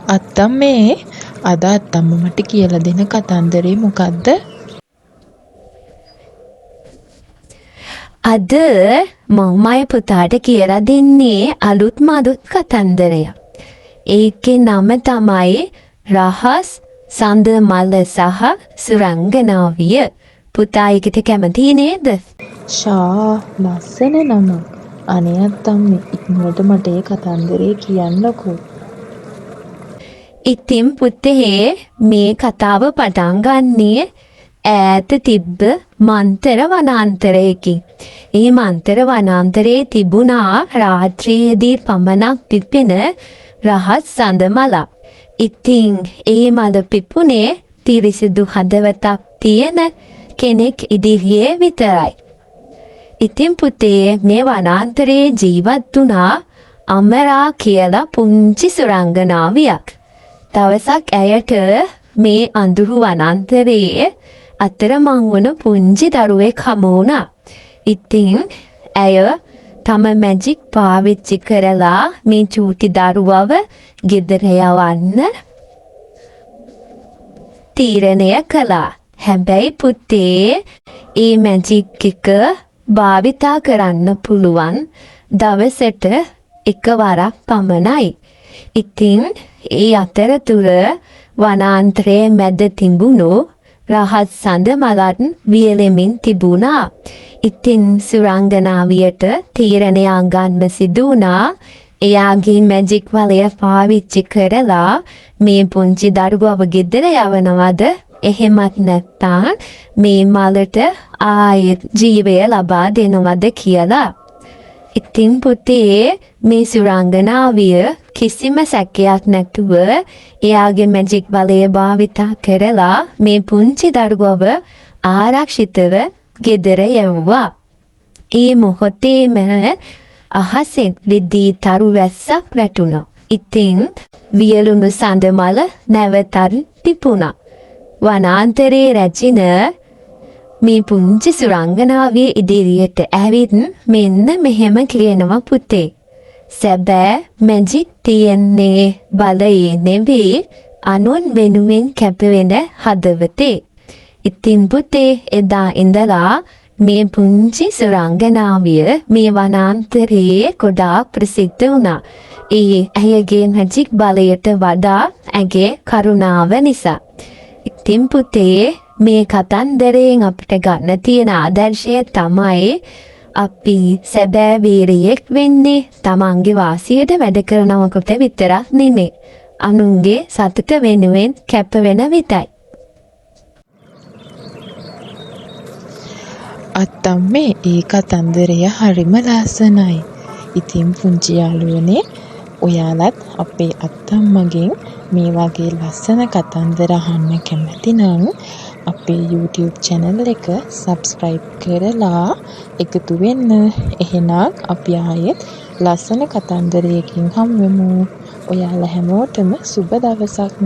අත්තම්මේ අද අත්තම්ම මට කියලා දෙන කතන්දරේ මොකද්ද? අද මමයි පුතාට කියලා දෙන්නේ අලුත් මදුත් කතන්දරයක්. ඒකේ නම තමයි රහස් සඳමල සහ සුරංගනාවිය. පුතා ඒකට කැමති නේද? ෂා ලස්සන නමක්. අනේ අත්තම්මේ ඉක්මනට මට ඒ කතන්දරේ කියන්නකෝ. ඉතින් පුතේ මේ කතාව පටන් ගන්නේ ඈත තිබ්බ මන්තර වනාන්තරයකින්. ඒ මන්තර වනාන්තරයේ තිබුණා රාත්‍රියේදී පමණක් පිපෙන රහස් සඳමල. ඉතින් ඒ මල පිපුණේ පිරිසිදු හදවතක් තියෙන කෙනෙක් ඉදිරියේ විතරයි. ඉතින් පුතේ මේ වනාන්තරයේ ජීවත් වුණා අමරා කියලා පුංචි සුරංගනාවියක්. දවසක් ඇයට මේ අඳුරු වනාන්තරයේ අතරමං වුණ පුංචි දරුවෙක් හමු වුණා. ඉතින් ඇය තම මැජික් පාවිච්චි කරලා මේ චූටි දරුවව ගෙදර යවන්න තීරණය කළා. හැබැයි පුතේ ඒ මැජික් එක භාවිතා කරන්න පුළුවන් දවසට එකවරක් පමණයි. ඉතින් ඒ අතරතුර වනාන්තරයේ මැද තිබුණු රහස් සඳමලත් වියලෙමින් තිබුණා. ඉතින් සුරංගනාවියට තීරණයක් ගන්න සිදු වුණා. එයාගේ මැජික් වලය පාවිච්චි කරලා මේ පුංචි දරුවව ගෙදර යවනවද එහෙමත් නැත්නම් මේ මලට ආයෙත් ජීවය ලබා දෙනවද කියලා. ඉතින් පුතේ මේ සුරංගනාවිය කිසිම සැකයක් නැතුව එයාගේ මැජික් බලය භාවිතා කරලා මේ පුංචි දරුවව ආරක්ෂිතව ගෙදර යවුවා. ඒ මොහොතේම අහසෙන් රිදී තරු වැස්සක් වැටුණා. ඉතින් වියලුණු සඳමල නැවතත් පිපුණා. වනාන්තරයේ රැජින මේ පුංචි සුරංගනාවිය ඉදිරියට ඇවිත් මෙන්න මෙහෙම කියනවා පුතේ. සැබෑ මැජික් තියන්නේ බලයේ නෙවෙයි අනුන් වෙනුවෙන් කැපවෙන හදවතේ. ඉතින් පුතේ එදා ඉඳලා මේ පුංචි සුරංගනාවිය මේ වනාන්තරයේ ගොඩාක් ප්‍රසිද්ධ වුණා. ඒ ඇයගේ මැජික් බලයට වඩා ඇගේ කරුණාව නිසා. ඉතින් පුතේ මේ කතන්දරයෙන් අපිට ගන්න තියෙන ආදර්ශය තමයි අපි සැබෑ වීරියෙක් වෙන්නේ තමන්ගේ වාසියට වැඩ කරනකොට විතරක් නෙමෙයි. අනුන්ගේ සතුට වෙනුවෙන් කැප වෙන විතරයි. අත්තම්මේ ඒ කතන්දරය හරිම ලස්සනයි. ඉතින් පුංචි යාළුවනේ ඔයාලත් අපේ අත්තම්මගෙන් මේ වගේ ලස්සන කතන්දර අහන්න කැමති නම් අපේ YouTube channel එක subscribe කරලා එකතු වෙන්න. එහෙනම් අපි ආයෙත් ලස්සන කතන්දරයකින් හමු වෙමු. ඔයාලා හැමෝටම සුබ දවසක්.